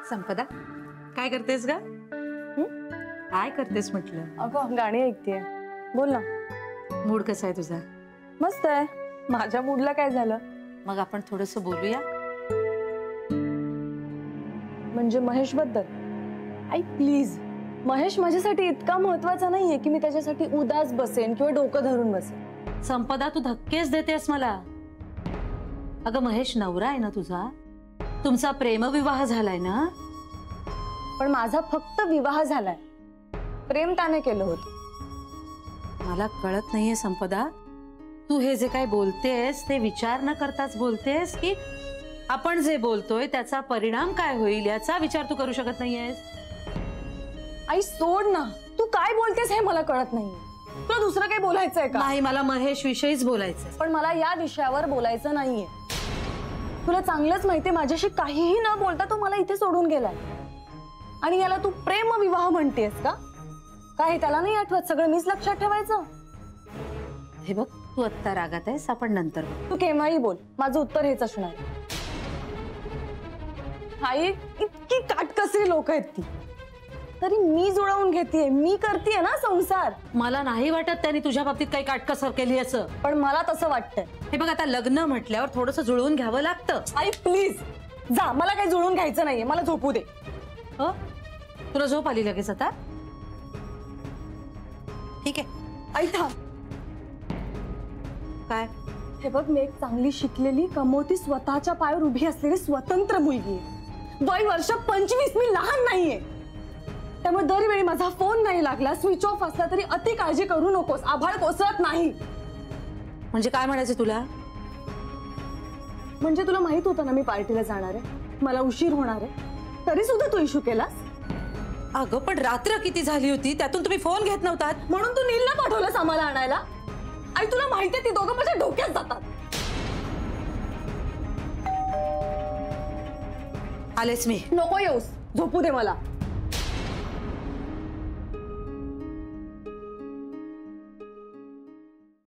संपदा, काय करतेस ग? काय करतेस म्हटलं? अगं गाणी ऐकतेय. बोल ना. मूड कसा आहे तुझा? मस्त आहे. माझ्या मूडला काय झालं? मग आपण थोडंसं बोलूया. म्हणजे महेश बद्दल? आई प्लीज, महेश माझ्यासाठी इतका महत्वाचा नाहीये की मी त्याच्यासाठी उदास बसेन किंवा डोकं धरून बसेन. संपदा, तू धक्केच देतेस मला. अगं महेश नवरा आहे ना तुझा, तुमचा प्रेमविवाह झालाय ना? पण माझा फक्त विवाह झालाय, प्रेम त्याने केलं होतं. मला कळत नाहीये संपदा, तू हे जे काय बोलतेस ते विचार न करताच बोलतेस की आपण जे बोलतोय त्याचा परिणाम काय होईल याचा विचार तू करू शकत नाहीयेस? आई सोड ना, तू काय बोलतेस हे मला कळत नाहीये. तुला दुसरं काही बोलायचंय का? नाही, मला महेश विषयीच बोलायचंय. पण मला या विषयावर बोलायचं नाहीये. तुला चांगलंच माहितीये माझ्याशी काहीही न बोलता तो मला इथे सोडून गेलाय. आणि याला तू प्रेम विवाह म्हणतेस का? काय त्याला नाही आठवत सगळं मीच लक्षात ठेवायचं? हे बघ, तू आत्ता रागात आहेस, आपण नंतर बोलू. तू केव्हाही बोल, माझं उत्तर हेच असणार. आई इतकी काटकसरी लोक आहेत ती, तरी मी जुळवून घेतेय, मी करतेय ना संसार. मला नाही वाटत त्यांनी तुझ्या बाबतीत काही काटकसर केली असं. पण मला तसं वाटतंय. हे बघ, आता लग्न म्हटल्यावर थोडंसं जुळवून घ्यावं लागतं. आई प्लीज जा, मला काही जुळवून घ्यायचं नाहीये, मला झोपू दे. हो, तुला झोप आली लगेच आता? ठीक आहे. आई थांब. काय? हे बघ, मी एक चांगली शिकलेली, कमवती, स्वतःच्या पायावर उभी असलेली स्वतंत्र मुलगी आहे. वय वर्ष 25, मी लहान नाहीये. त्यामुळे दरवेळी माझा फोन नाही लागला, स्विच ऑफ असला तरी अति काळजी करू नकोस, आभाळ कोसळत नाही. म्हणजे काय म्हणायचं तुला? म्हणजे तुला माहित होतं ना मी पार्टीला जाणार आहे, मला उशीर होणार आहे, तरी सुद्धा तू इशू केलास. अगं पण रात्र किती झाली होती, त्यातून तुम्ही फोन घेत नव्हतात म्हणून तू नीलला पाठवलंस आम्हाला आणायला. आई तुला माहितीये ती दोघं माझ्या डोक्यात जातात. आलेच मी. नको येऊस, झोपू दे मला.